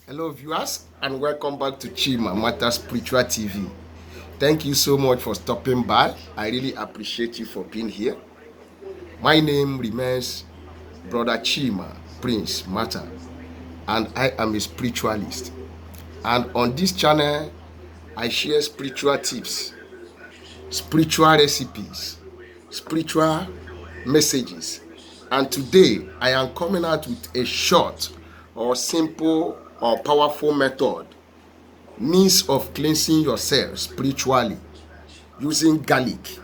Hello viewers and welcome back to Chima, Marta Spiritual TV. Thank you so much for stopping by. I really appreciate you for being here. My name remains Brother Chima, Prince Marta, and I am a spiritualist. And on this channel, I share spiritual tips, spiritual recipes, spiritual messages. And today, I am coming out with a short or simple or powerful method means of cleansing yourself spiritually using garlic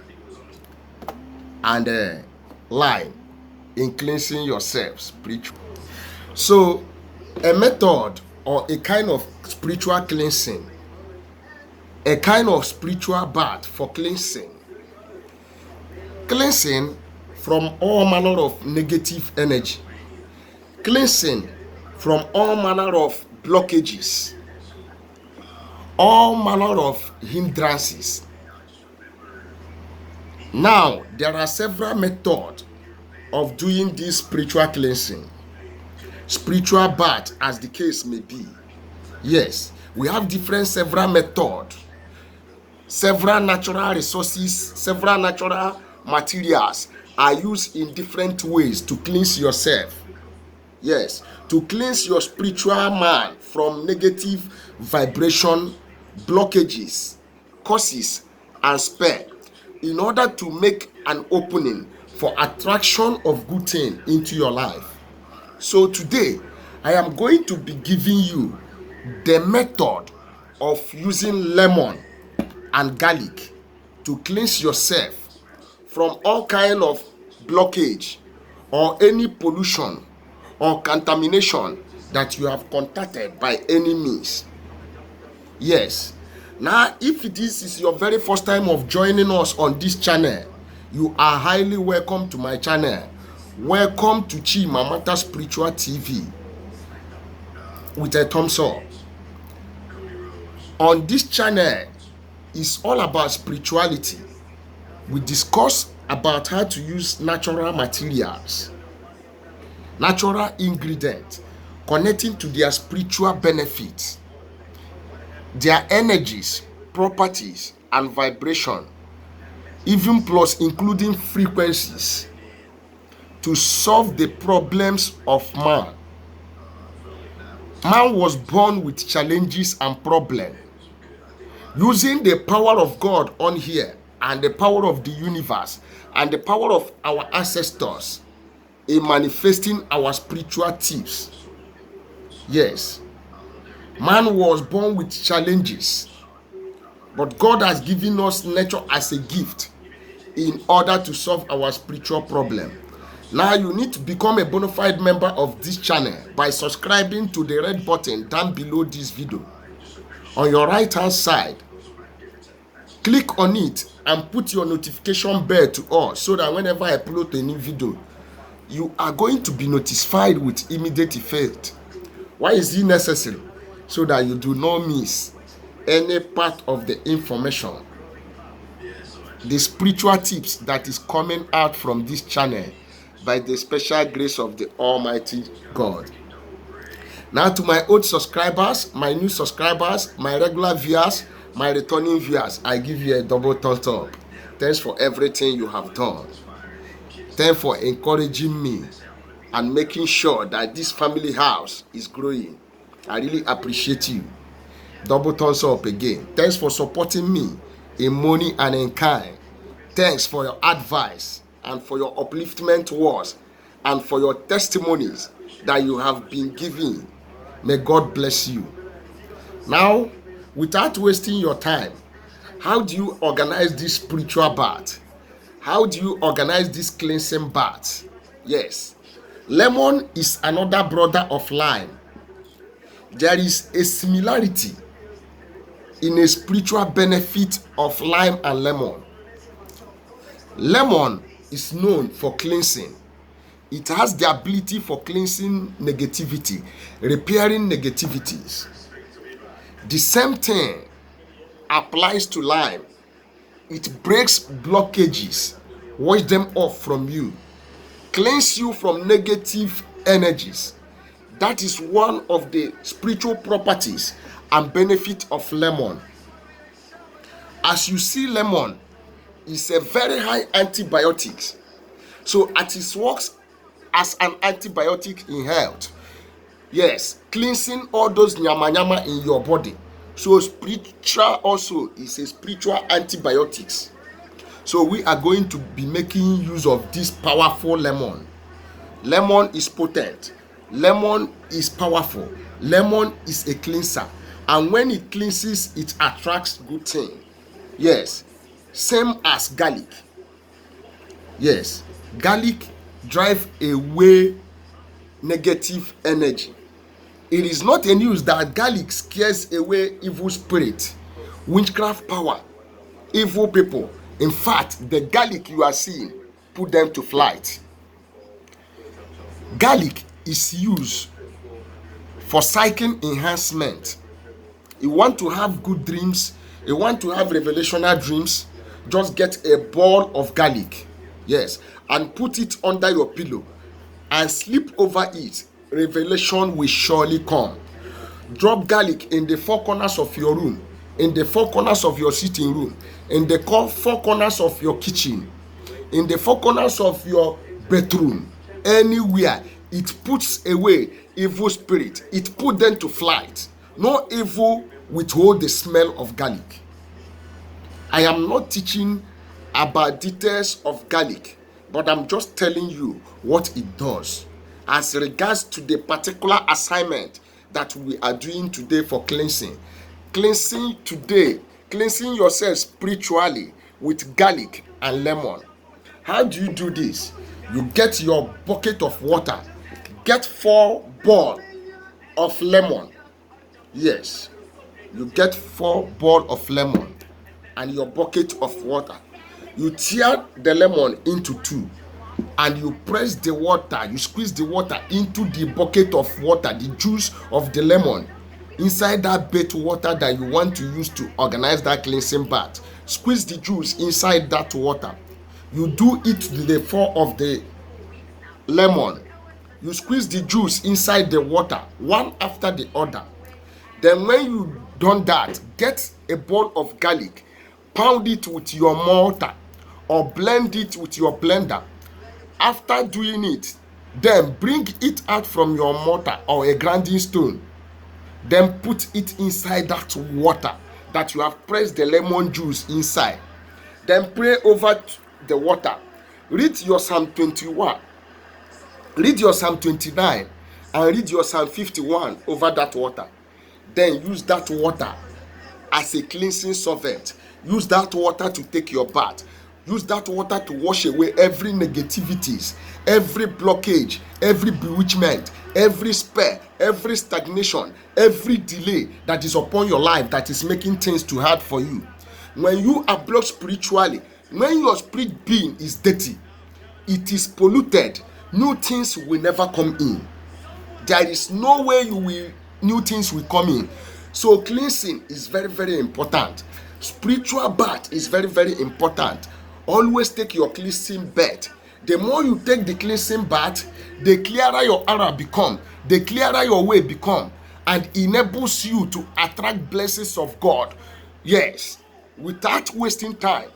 and lime in cleansing yourself spiritually. So, a method or a kind of spiritual cleansing, a kind of spiritual bath for cleansing from all manner of negative energy, cleansing from all manner of blockages, all manner of hindrances. Now, there are several methods of doing this spiritual cleansing, spiritual bath, as the case may be. Yes, we have different several methods, several natural resources, several natural materials are used in different ways to cleanse yourself. Yes, to cleanse your spiritual man from negative vibration, blockages, causes, and spell, in order to make an opening for attraction of good thing into your life. So today, I am going to be giving you the method of using lemon and garlic to cleanse yourself from all kind of blockage or any pollution or contamination that you have contacted by any means. Yes. Now, if this is your very first time of joining us on this channel, you are highly welcome to my channel. Welcome to Chima Marta Spiritual TV with a thumbs up. On this channel is all about spirituality. We discuss about how to use natural materials, natural ingredients, connecting to their spiritual benefits, their energies, properties, and vibration, even plus including frequencies, to solve the problems of man. Man was born with challenges and problems. Using the power of God on here and the power of the universe and the power of our ancestors in manifesting our spiritual tips. Yes, man was born with challenges, but God has given us nature as a gift in order to solve our spiritual problem. Now you need to become a bona fide member of this channel by subscribing to the red button down below this video. On your right hand side, click on it and put your notification bell to all so that whenever I upload a new video, you are going to be notified with immediate effect. Why is it necessary? So that you do not miss any part of the information, the spiritual tips that is coming out from this channel by the special grace of the Almighty God. Now to my old subscribers, my new subscribers, my regular viewers, my returning viewers, I give you a double thumbs up. Thanks for everything you have done. Thanks for encouraging me and making sure that this family house is growing. I really appreciate you. Double thumbs up again. Thanks for supporting me in money and in kind. Thanks for your advice and for your upliftment words and for your testimonies that you have been giving. May God bless you. Now, without wasting your time, how do you organize this spiritual bath? How do you organize this cleansing bath? Yes, lemon is another brother of lime. There is a similarity in a spiritual benefit of lime and lemon. Lemon is known for cleansing. It has the ability for cleansing negativity, repairing negativities. The same thing applies to lime. It breaks blockages, wash them off from you, cleanse you from negative energies That is one of the spiritual properties and benefit of lemon. As you see, lemon is a very high antibiotic. So it works as an antibiotic in health. Yes, cleansing all those nyama nyama in your body. So spiritual also is a spiritual antibiotics. So we are going to be making use of this powerful lemon. Lemon is potent. Lemon is powerful. Lemon is a cleanser. And when it cleanses, it attracts good thing. Yes, same as garlic. Yes, garlic drive away negative energy. It is not a news that garlic scares away evil spirit, witchcraft power, evil people. In fact, the garlic you are seeing put them to flight. Garlic is used for psychic enhancement. You want to have good dreams, you want to have revelational dreams, just get a ball of garlic, yes, and put it under your pillow and sleep over it. Revelation will surely come. Drop garlic in the four corners of your room, in the four corners of your sitting room, in the four corners of your kitchen, in the four corners of your bedroom, anywhere. It puts away evil spirit. It put them to flight. No evil withhold the smell of garlic. I am not teaching about details of garlic, but I'm just telling you what it does as regards to the particular assignment that we are doing today for cleansing. Cleansing today, cleansing yourself spiritually with garlic and lemon. How do you do this? You get your bucket of water, get 4 balls of lemon. Yes, you get 4 balls of lemon and your bucket of water. You tear the lemon into 2 and you press the water, you squeeze the water into the bucket of water, the juice of the lemon inside that bath water that you want to use to organize that cleansing bath. Squeeze the juice inside that water. You do it to the 4 of the lemon. You squeeze the juice inside the water, one after the other. Then when you done that, get a bowl of garlic, pound it with your mortar or blend it with your blender. After doing it, then bring it out from your mortar or a grinding stone. Then put it inside that water that you have pressed the lemon juice inside. Then pray over the water. Read your Psalm 21. Read your Psalm 29 and read your Psalm 51 over that water. Then use that water as a cleansing solvent. Use that water to take your bath. Use that water to wash away every negativities, every blockage, every bewitchment, every spell, every stagnation, every delay that is upon your life that is making things too hard for you. When you are blocked spiritually, when your spirit being is dirty, it is polluted, new things will never come in. There is no way new things will come in. So cleansing is very, very important. Spiritual bath is very, very important. Always take your cleansing bath. The more you take the cleansing bath, the clearer your aura become, the clearer your way become, and enables you to attract blessings of God. Yes, without wasting time.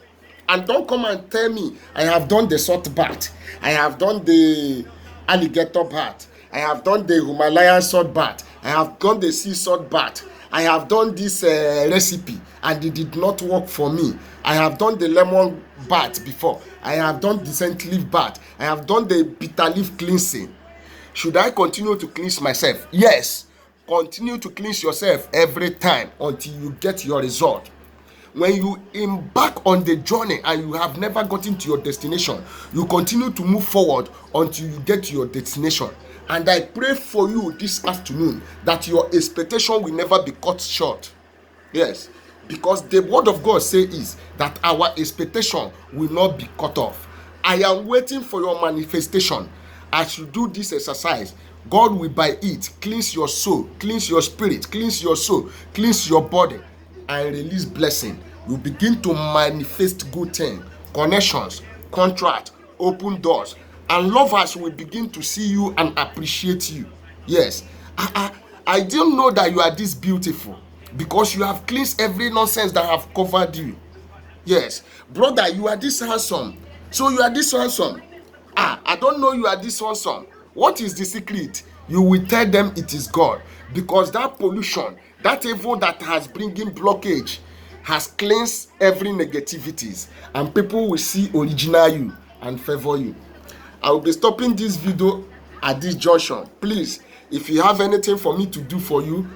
And don't come and tell me, I have done the salt bath, I have done the alligator bath, I have done the Himalayan salt bath, I have done the sea salt bath, I have done this recipe and it did not work for me. I have done the lemon bath before. I have done the scent leaf bath. I have done the bitter leaf cleansing. Should I continue to cleanse myself? Yes. Continue to cleanse yourself every time until you get your result. When you embark on the journey and you have never gotten to your destination, you continue to move forward until you get to your destination. And I pray for you this afternoon that your expectation will never be cut short. Yes, because the word of God says that our expectation will not be cut off. I am waiting for your manifestation. As you do this exercise, God will by it cleanse your soul, cleanse your spirit, cleanse your soul, cleanse your body, and release blessing. You begin to manifest good things, connections, contract, open doors, and lovers will begin to see you and appreciate you. Yes, I didn't know that you are this beautiful, because you have cleansed every nonsense that have covered you. Yes, brother, you are this handsome. So you are this handsome. I don't know you are this handsome. What is the secret? You will tell them it is God, because that pollution, that evil that has bringing blockage, has cleansed every negativities, and people will see original you and favor you. I will be stopping this video at this junction. Please, if you have anything for me to do for you,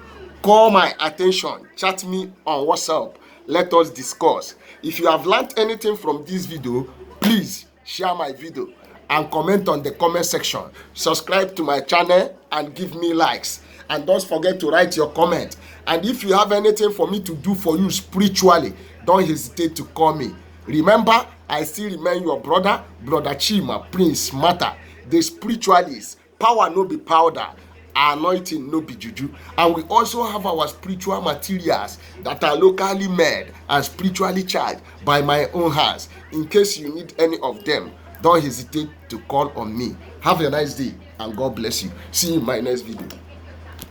call my attention, chat me on WhatsApp, let us discuss. If you have learned anything from this video, please share my video and comment on the comment section. Subscribe to my channel and give me likes, and don't forget to write your comment. And if you have anything for me to do for you spiritually, don't hesitate to call me. Remember, I still remain your brother Chima, Prince Marta, the spiritualist. Power no be powder, anointing no be juju. And we also have our spiritual materials that are locally made and spiritually charged by my own hands. In case you need any of them, don't hesitate to call on me. Have a nice day and God bless you. See you in my next video.